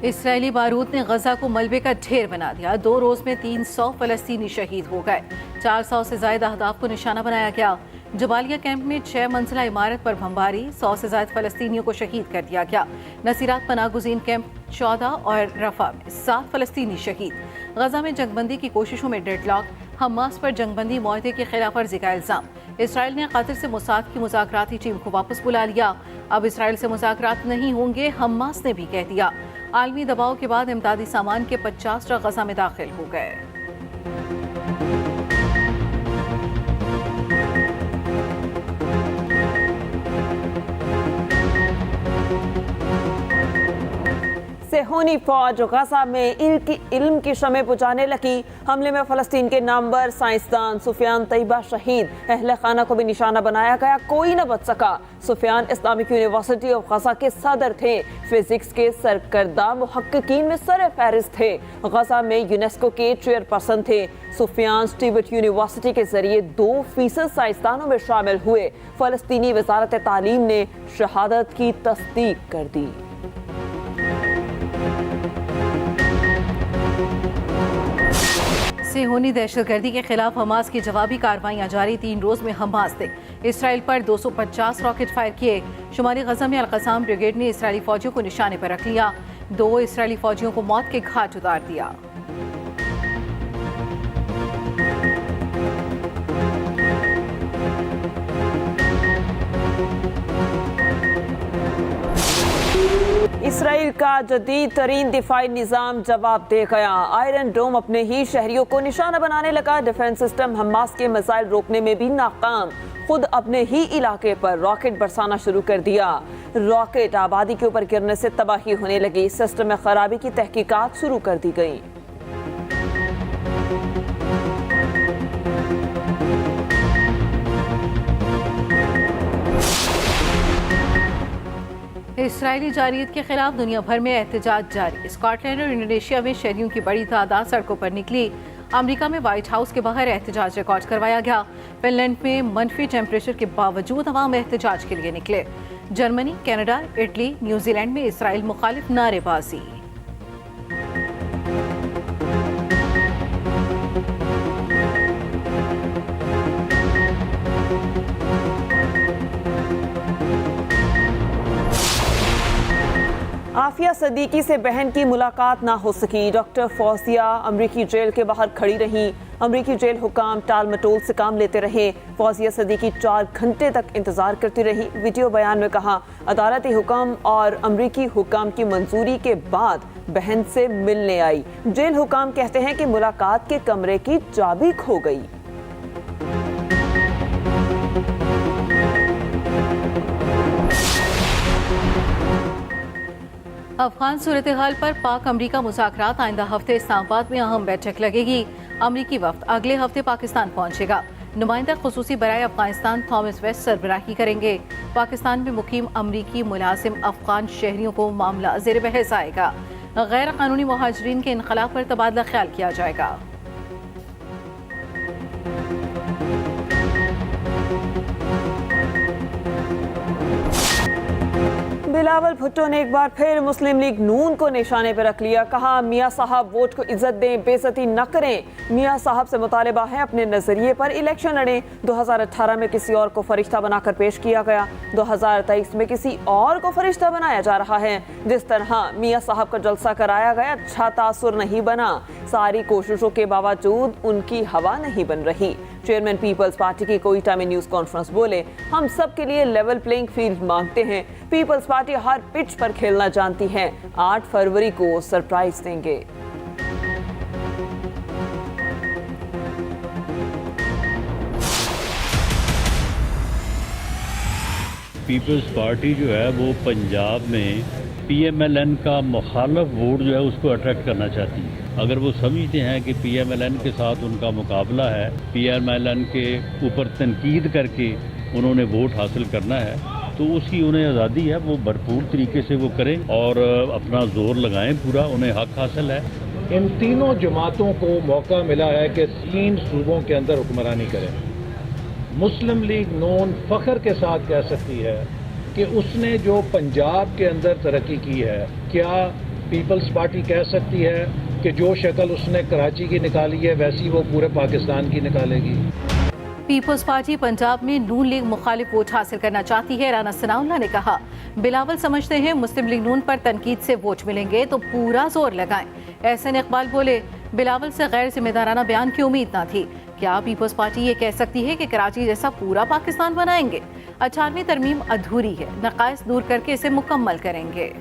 Israeli बारूद ने गजा को मलबे का ढेर बना दिया। 2 रोज में 300 फलस्तीनी शहीद हो गए। 400 से ज्यादा अहदाफ को निशाना बनाया गया। जबालिया कैंप में 6 मंजिला इमारत पर बमबारी, 100 से ज्यादा फलस्तीनियों को शहीद कर दिया गया। नसीरात पनागुज़ीन कैंप 14 और रफा में 7 फलस्तीनी शहीद। गजा में जंगबंदी की कोशिशों में डेडलॉक, हमास पर जंगबंदी मुआहदे की खिलाफ वर्जी का इल्जाम। इसराइल ने कतर से मुसाद की मुज़ाकराती टीम को वापस बुला लिया। अब इसराइल से मुज़ाकरात नहीं होंगे, हमास ने भी कह दिया। आलमी दबाव के बाद इमदादी सामान के 50 ट्रक गजा में दाखिल हो गए। सेहूनी फौज गजा में इल्म की शमें बुझाने लगी। हमले में फ़लस्तीन के नामवर साइंसदान सुफियान तैयबा शहीद। अहले खाना को भी निशाना बनाया गया, कोई न बच सका। सुफियान इस्लामिक यूनिवर्सिटी ऑफ गजा के सदर थे। फिजिक्स के सरकर्दा मुहक्किकीन में सर फहरिस्त थे। गजा में यूनेस्को के चेयरपर्सन थे। सुफियान स्टीवर्ट यूनिवर्सिटी के जरिए 2% साइंसदानों में शामिल हुए। फ़लस्तीनी वजारत तालीम ने शहादत की तस्दीक कर दी। सेहूनी दहशतगर्दी के खिलाफ हमास की जवाबी कार्रवाइयां जारी। 3 रोज में हमास ने इसराइल पर 250 रॉकेट फायर किए। शुमाली गजा में अल-क़साम ब्रिगेड ने इसराइली फौजियों को निशाने पर रख लिया। 2 इसराइली फौजियों को मौत के घाट उतार दिया। इसराइल का जदीद तरीन दिफाई निज़ाम जवाब दे गया। आयरन डोम अपने ही शहरियों को निशाना बनाने लगा। डिफेंस सिस्टम हमास के मिसाइल रोकने में भी नाकाम। खुद अपने ही इलाके पर रॉकेट बरसाना शुरू कर दिया। रॉकेट आबादी के ऊपर गिरने से तबाही होने लगी। सिस्टम में खराबी की तहकीकात शुरू कर दी गई। इसराइली जारियत के खिलाफ दुनिया भर में एहतजाज जारी। स्कॉटलैंड और इंडोनेशिया में शहरियों की बड़ी तादाद सड़कों पर निकली। अमेरिका में व्हाइट हाउस के बाहर एहतजाज रिकॉर्ड करवाया गया। फिनलैंड में मनफी टेम्परेचर के बावजूद अवाम एहतजाज के लिए निकले। जर्मनी, कनाडा, इटली, न्यूजीलैंड में इसराइल मुखालिफ नारेबाजी। आफिया सदीकी से बहन की मुलाकात ना हो सकी। डॉक्टर फौजिया अमरीकी जेल के बाहर खड़ी रही। अमरीकी जेल हुकाम टाल मटोल से काम लेते रहे। फौजिया सदीकी 4 घंटे तक इंतजार करती रही। वीडियो बयान में कहा, अदालती हुक्म और अमरीकी हुक्म की मंजूरी के बाद बहन से मिलने आई। जेल हुकाम कहते हैं कि मुलाकात के कमरे की चाबी खो गई। अफगान सूरत हाल पर पाक अमरीका मुज़ाकरात। आइंदा हफ्ते इस्लामाबाद में अहम बैठक लगेगी। अमरीकी वफ्द अगले हफ्ते पाकिस्तान पहुंचेगा। नुमाइंदा खुसूसी बराए अफगानिस्तान थॉमस वेस्ट सरबराही करेंगे। पाकिस्तान में मुकीम अमरीकी मुलाजिम अफगान शहरियों को मामला ज़ेर बहस आएगा। गैर कानूनी मुहाजिरीन के इनखला पर तबादला ख्याल किया जाएगा। बिलावल भुट्टो ने एक बार फिर मुस्लिम लीग नून को निशाने पर रख लिया। कहा, मियां साहब वोट को इज्जत दें, बेइज्जती न करें। मियां साहब से मुतालिबा है अपने नजरिए पर इलेक्शन लड़ें। 2018 में किसी और को फरिश्ता बनाकर पेश किया गया। 2023 में किसी और को फरिश्ता बनाया जा रहा है। जिस तरह मियां साहब का जलसा कराया गया, अच्छा तासुर नहीं बना। सारी कोशिशों के बावजूद उनकी हवा नहीं बन रही। चेयरमैन पीपल्स पार्टी की कोयटा में न्यूज कॉन्फ्रेंस बोले, हम सब के लिए लेवल प्लेइंग फील्ड मांगते हैं। पीपल्स पार्टी हर पिच पर खेलना जानती है। 8 फरवरी को सरप्राइज देंगे। पीपल्स पार्टी जो है वो पंजाब में PMLN का मुखालफ वोट जो है उसको अट्रैक्ट करना चाहती है। अगर वो समझते हैं कि PMLN के साथ उनका मुकाबला है, PMLN के ऊपर तनकीद करके उन्होंने वोट हासिल करना है, तो उसकी उन्हें आज़ादी है। वो भरपूर तरीके से वो करें और अपना जोर लगाएं पूरा, उन्हें हक हासिल है। इन तीनों जमातों को मौका मिला है कि 3 सूबों के अंदर हुक्मरानी करें। मुस्लिम लीग नून फख्र के साथ कह सकती है कि उसने जो पंजाब के अंदर तरक्की की है, क्या पीपल्स पार्टी कह सकती है कि जो शक्ल उसने कराची की निकाली है वैसी वो पूरे पाकिस्तान की निकालेगी। पीपल्स पार्टी पंजाब में नून लीग मुखालिफ वोट हासिल करना चाहती है। राना सनाउल्लाह ने कहा, बिलावल समझते हैं मुस्लिम लीग नून पर तनकीद से वोट मिलेंगे तो पूरा जोर लगाएं। एहसन इकबाल बोले, बिलावल से गैर जिम्मेदाराना बयान की उम्मीद ना थी। क्या पीपल्स पार्टी ये कह सकती है कि कराची जैसा पूरा पाकिस्तान बनाएंगे? 18वीं तरमीम अधूरी है, नकाइस दूर करके इसे मुकम्मल करेंगे।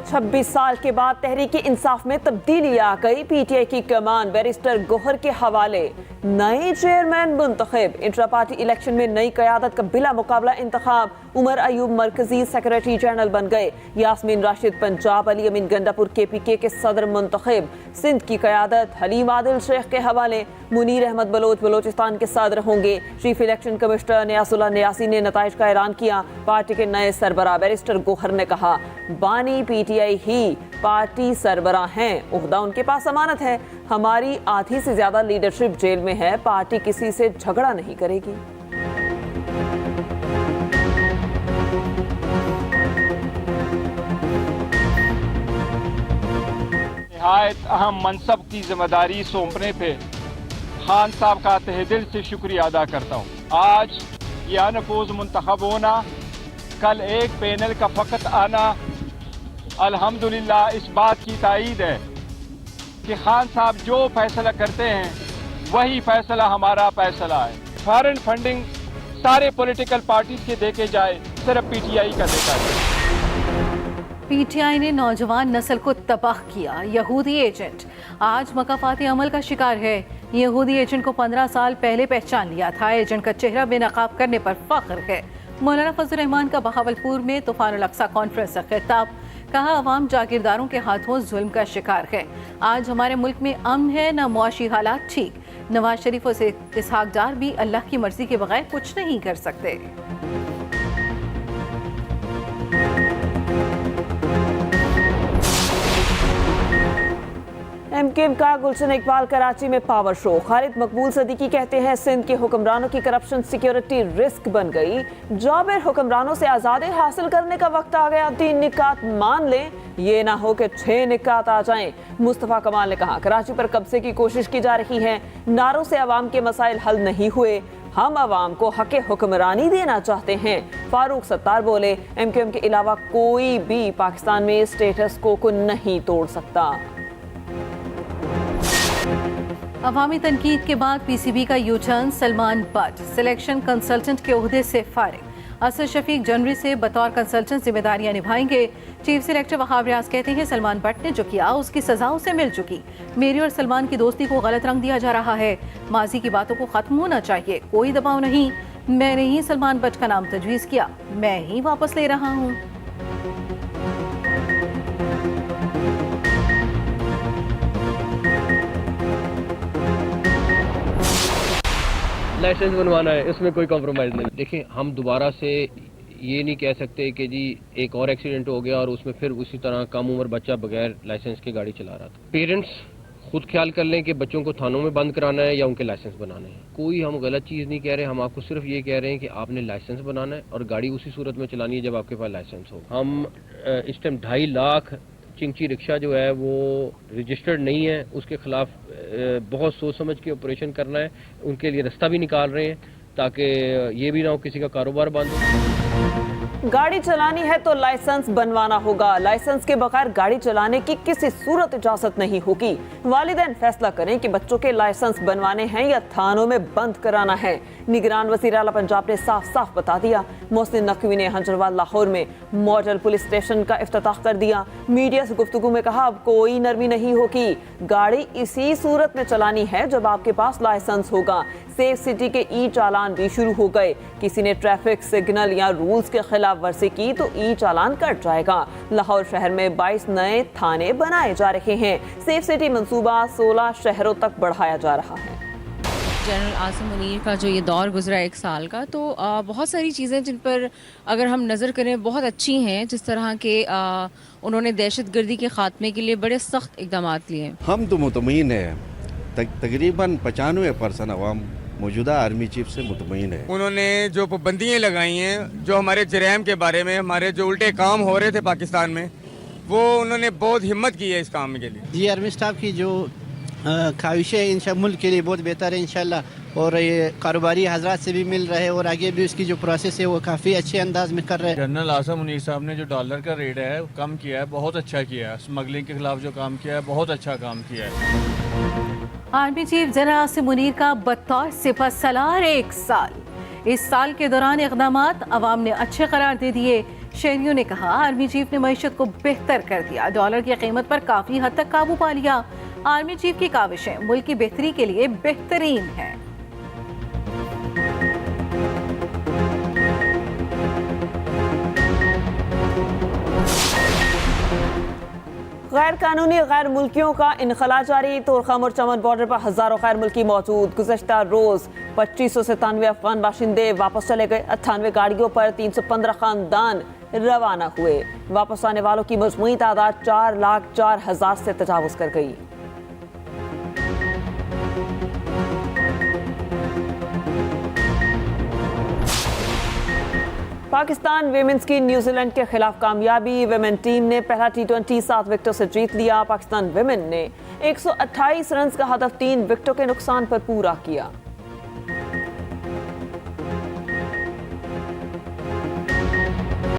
छब्बीस साल के बाद तहरीक इंसाफ में तब्दीली आ गई। पीटीआई की कमान बैरिस्टर गोहर के हवाले। नए चेयरमैन मुंतखब। इंट्रा पार्टी इलेक्शन में नई क़यादत का बिला मुकाबला इंतखाब। उमर अयूब मरकजी सेक्रेटरी जनरल बन गए। यास्मीन राशिद पंजाब, अली अमीन गंडापुर KPK के सदर मुंतखब। सिंध की क़यादत हलीम आदिल शेख के हवाले। मुनीर अहमद बलोच बलोचिस्तान के सदर होंगे। चीफ इलेक्शन कमिश्नर नियासुल्लाह नियासी ने नताइज का ऐलान किया। पार्टी के नए सरबराह बैरिस्टर गोहर ने कहा, बानी PTI ही पार्टी सरबराह हैं, ओहदा उनके पास अमानत है। हमारी आधी से ज्यादा लीडरशिप जेल में है, पार्टी किसी से झगड़ा नहीं करेगी। निहायत अहम मनसब की जिम्मेदारी सौंपने पे खान साहब का तहे दिल से शुक्रिया अदा करता हूँ। आज ये अनफोज मुंतखब होना, कल एक पैनल का फ़कत आना, अल्हम्दुलिल्लाह इस बात की तायीद है कि खान साहब जो फैसला करते हैं वही फैसला हमारा फैसला है। फॉरेन फंडिंग सारे पॉलिटिकल पार्टीज के देके जाए, सिर्फ PTI का देखा जाए। PTI ने नौजवान नस्ल को तबाह किया। यहूदी एजेंट आज मकाफाती अमल का शिकार है। यहूदी एजेंट को 15 साल पहले पहचान लिया था। एजेंट का चेहरा बेनकाब करने पर फख्र है। मौलाना फजल रहमान का बहावलपुर में तूफान अल अक्सा कॉन्फ्रेंस से खिताब। कहा, अवाम जागीरदारों के हाथों जुल्म का शिकार है। आज हमारे मुल्क में अमन है, न मुआशी हालात ठीक। नवाज शरीफ और इसहाक डार भी अल्लाह की मर्जी के बगैर कुछ नहीं कर सकते। MKM का गुलशन इकबाल कराची में पावर शो। खालिद मकबूल सदीकी कहते हैं, सिंध के हुक्मरानों की करप्शन सिक्योरिटी रिस्क बन गई। जाबिर हुक्मरानों से आज़ादी हासिल करने का वक्त आ गया। 3 निकात मान लें, ये ना हो कि 6 निकात आ जाएं। मुस्तफ़ा कमाल ने कहा, कराची पर कब्जे की कोशिश की जा रही है। नारों से अवाम के मसाइल हल नहीं हुए, हम अवाम को हक़ हुक्मरानी देना चाहते हैं। फारूक सत्तार बोले, MKM के अलावा कोई भी पाकिस्तान में स्टेटस को नहीं तोड़ सकता। अवामी तनकीद के बाद PCB का U turn. Salman but selection consultant के ओहदे से फारिग। असद शफीक जनवरी से बतौर कंसल्टेंट जिम्मेदारियां निभाएंगे। चीफ सिलेक्टर वहाब रियाज कहते हैं, सलमान बट ने जो किया उसकी सजा उसे मिल चुकी। मेरी और सलमान की दोस्ती को गलत रंग दिया जा रहा है। माजी की बातों को खत्म होना चाहिए, कोई दबाव नहीं। मैंने ही सलमान बट का नाम तजवीज़ किया, मैं ही वापस ले रहा हूँ। लाइसेंस बनवाना है, इसमें कोई कॉम्प्रोमाइज़ नहीं। देखिए, हम दोबारा से ये नहीं कह सकते कि जी एक और एक्सीडेंट हो गया और उसमें फिर उसी तरह कम उम्र बच्चा बगैर लाइसेंस के गाड़ी चला रहा था। पेरेंट्स खुद ख्याल कर लें कि बच्चों को थानों में बंद कराना है या उनके लाइसेंस बनाने हैं। कोई हम गलत चीज़ नहीं कह रहे, हम आपको सिर्फ ये कह रहे हैं कि आपने लाइसेंस बनाना है और गाड़ी उसी सूरत में चलानी है जब आपके पास लाइसेंस हो। हम इस टाइम 2.5 लाख चिंची रिक्शा जो है वो रजिस्टर्ड नहीं है, उसके खिलाफ बहुत सोच समझ के ऑपरेशन करना है। उनके लिए रास्ता भी निकाल रहे हैं ताकि ये भी ना हो किसी का कारोबार बंद हो। गाड़ी चलानी है तो लाइसेंस बनवाना होगा। लाइसेंस के बगैर गाड़ी चलाने की किसी सूरत इजाजत नहीं होगी। वालिदैन फैसला करें कि बच्चों के लाइसेंस बनवाने हैं या थानों में बंद कराना है। निगरान वज़ीर आला पंजाब ने साफ साफ बता दिया। मोहसिन नकवी ने हंजरवाल लाहौर में मॉडल पुलिस स्टेशन का इफ्तिताह कर दिया। मीडिया से गुफ्तगू में कहा, अब कोई नरमी नहीं होगी, गाड़ी इसी सूरत में चलानी है जब आपके पास लाइसेंस होगा। सेफ सिटी के ई चालान भी शुरू हो गए। किसी ने ट्रैफिक सिग्नल या रूल्स के खिलाफ वर्जी की तो ई चालान कट जाएगा। लाहौर शहर में 22 नए थाने बनाए जा रहे हैं। सेफ सिटी मंसूबा 16 शहरों तक बढ़ाया जा रहा है। जनरल आसिम मुनीर का जो ये दौर गुजरा 1 साल का, तो बहुत सारी चीज़ें जिन पर अगर हम नज़र करें बहुत अच्छी हैं। जिस तरह के उन्होंने दहशतगर्दी के ख़ात्मे के लिए बड़े सख्त इक़दाम लिए। हम तो मुतमईन हैं, तकरीबन 95% अवाम मौजूदा आर्मी चीफ से मुतमईन है। उन्होंने जो पाबंदियाँ लगाई हैं, जो हमारे जराइम के बारे में, हमारे जो उल्टे काम हो रहे थे पाकिस्तान में, वो उन्होंने बहुत हिम्मत की है इस काम के लिए। जी आर्मी स्टाफ की जो ख्वाहिशें हैं इंशा मुल्क के लिए बहुत बेहतर है इंशाल्लाह, और ये कारोबारी हजरात से भी मिल रहे हैं और आगे भी उसकी जो प्रोसेस है वो काफ़ी अच्छे अंदाज में कर रहे हैं। जनरल आसम मुनीर साहब ने जो डॉलर का रेट है कम किया है, बहुत अच्छा किया है। स्मगलिंग के खिलाफ जो काम किया है, बहुत अच्छा काम किया है। Army chief general Asim Munir का बतौर सिपह सलार 1 साल। इस साल के दौरान इक़दामात अवाम ने अच्छे करार दे दिए। शहरियों ने कहा आर्मी चीफ ने मईशत को बेहतर कर दिया, डॉलर की कीमत पर काफ़ी हद तक काबू पा लिया। आर्मी चीफ की काविशें मुल्क की बेहतरी के लिए बेहतरीन हैं। गैर कानूनी गैर मुल्कियों का इनखला जारी। तोरखाम और चमन बॉर्डर पर हजारों गैर मुल्की मौजूद। गुज़श्ता रोज 2597 अफगान बाशिंदे वापस चले गए। 98 गाड़ियों पर 315 खानदान रवाना हुए। वापस आने वालों की मजमूई तादाद 4,04,000 से तजावुज कर गई। पाकिस्तान विमेंस की न्यूजीलैंड के खिलाफ कामयाबी। विमेन टीम ने पहला T20 7 विकेटों से जीत लिया। पाकिस्तान विमेन ने 128 रन का हदफ 3 विकेटों के नुकसान पर पूरा किया।